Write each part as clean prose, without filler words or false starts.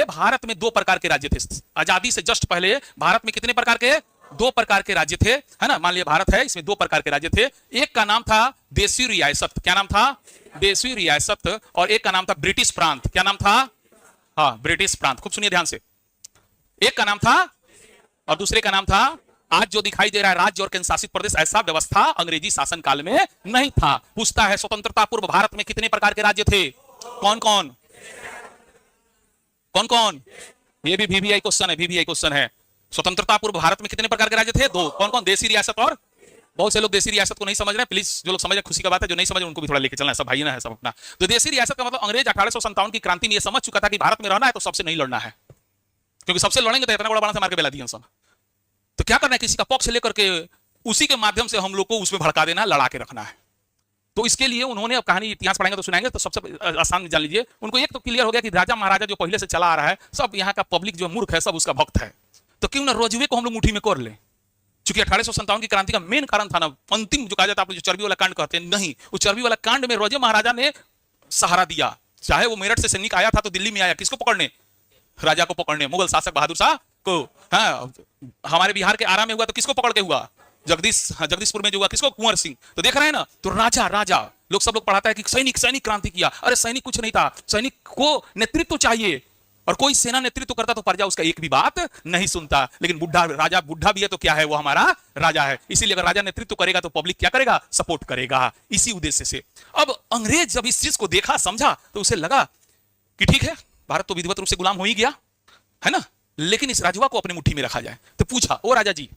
भारत में 2 प्रकार के राज्य थे। आजादी से जस्ट पहले भारत में कितने प्रकार के? 2 प्रकार के राज्य थे, है ना। मान लिया भारत है, इसमें 2 प्रकार के राज्य थे। एक का नाम था देशी रियासत। क्या नाम था? देशी रियासत। और एक का नाम था ब्रिटिश प्रांत। क्या नाम था? हाँ, ब्रिटिश प्रांत। खूब सुनिए ध्यान से। एक का नाम था और दूसरे का नाम था। आज जो दिखाई दे रहा है राज्य और केंद्र शासित प्रदेश, ऐसा व्यवस्था अंग्रेजी शासन काल में नहीं था। पूछता है स्वतंत्रता पूर्व भारत में कितने प्रकार के राज्य थे? कौन कौन? कौन कौन? ये भी वीवीआई क्वेश्चन है, वीवीआई क्वेश्चन है। स्वतंत्रता पूर्व भारत में कितने प्रकार के राज्य थे? 2। कौन कौन? देशी रियासत और। बहुत से लोग देशी रियासत को नहीं समझ रहे हैं, प्लीज जो लोग समझ रहे खुशी का बात है, जो नहीं समझ रहे उनको भी थोड़ा लेके चलना है, सब भाई ना है सब अपना। तो देशी रियासत का मतलब अंग्रेज 1857 की क्रांति में ये समझ चुका था कि भारत में रहना है तो सबसे नहीं लड़ना है, क्योंकि सबसे लड़ेंगे तो इतना बड़ा बड़ा से मार के बेला दिया सब। तो क्या करना है? किसी का पक्ष लेकर के उसी के माध्यम से हम लोग को उसमें भड़का देना, लड़ा के रखना है। तो इसके लिए उन्होंने, अब कहानी इतिहास पढ़ेंगे तो सुनाएंगे, तो सबसे आसान जान लीजिए, उनको एक तो क्लियर हो गया कि राजा महाराजा जो पहले से चला आ रहा है, सब यहाँ का पब्लिक जो मूर्ख है, सब उसका भक्त है, तो क्यों ना रोजवे को हम लोग मुट्ठी में कर ले। चूंकि 1857 की क्रांति का मेन कारण था ना, अंतिम जो कहा जाता है, जो चर्बी वाला कांड कहते हैं, नहीं, उस चर्बी वाला कांड में रोजे महाराजा ने सहारा दिया। चाहे वो मेरठ से सैनिक आया था तो दिल्ली में आया किसको पकड़ने? राजा को पकड़ने, मुगल शासक बहादुर शाह को। हाँ, हमारे बिहार के आरा में हुआ तो किसको पकड़ के हुआ? जगदीशपुर में जो हुआ किसको? कुंवर सिंह। तो देख रहे हैं ना, तो राजा राजा लोग सब लोग पढ़ाता है कि सैनिक सैनिक क्रांति किया। अरे सैनिक कुछ नहीं था, सैनिक को नेतृत्व चाहिए, और कोई सेना नेतृत्व करता तो प्रजा उसका एक भी बात नहीं सुनता। लेकिन बुढ़ा राजा बुढ़ा भी है तो क्या है? वो हमारा राजा है। इसीलिए अगर राजा नेतृत्व करेगा तो पब्लिक क्या करेगा? सपोर्ट करेगा। इसी उद्देश्य से अब अंग्रेज जब इस चीज को देखा, समझा, तो उसे लगा कि ठीक है, भारत तो विधिवत रूप से गुलाम हो ही गया है ना, लेकिन इस राजवा को अपनी मुट्ठी में रखा जाए। तो पूछा, ओ राजा जी,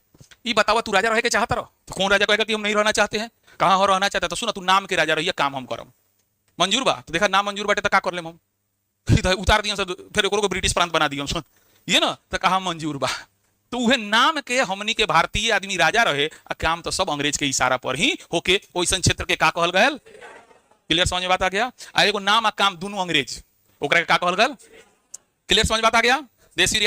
ये बतावा तू राजा रहे के चाहता रहो? तो कौन राजा कहेगा कि हम नहीं रहना चाहते हैं? कहां हो रहना चाहते? तो सुना, तू नाम के राजा रहिए, काम हम करम। मंजूर बा? तो देखा नाम मंजूर बाटे तो का कर लेम हम? उतार दिया सब, फिर को ब्रिटिश प्रांत बना दिया सुन, ये ना, तो कहा मंजूर बा। तो वह नाम के हमनी के भारतीय आदमी राजा रहे, काम तो सब अंग्रेज के इशारा पर ही होके ओइसन क्षेत्र के का कहल गयल। क्लियर समझ में बात आ गया? एगो नाम आ काम दोनों अंग्रेज, ओकरा के का कहल गयल। क्लियर समझ बात आ गया? देशी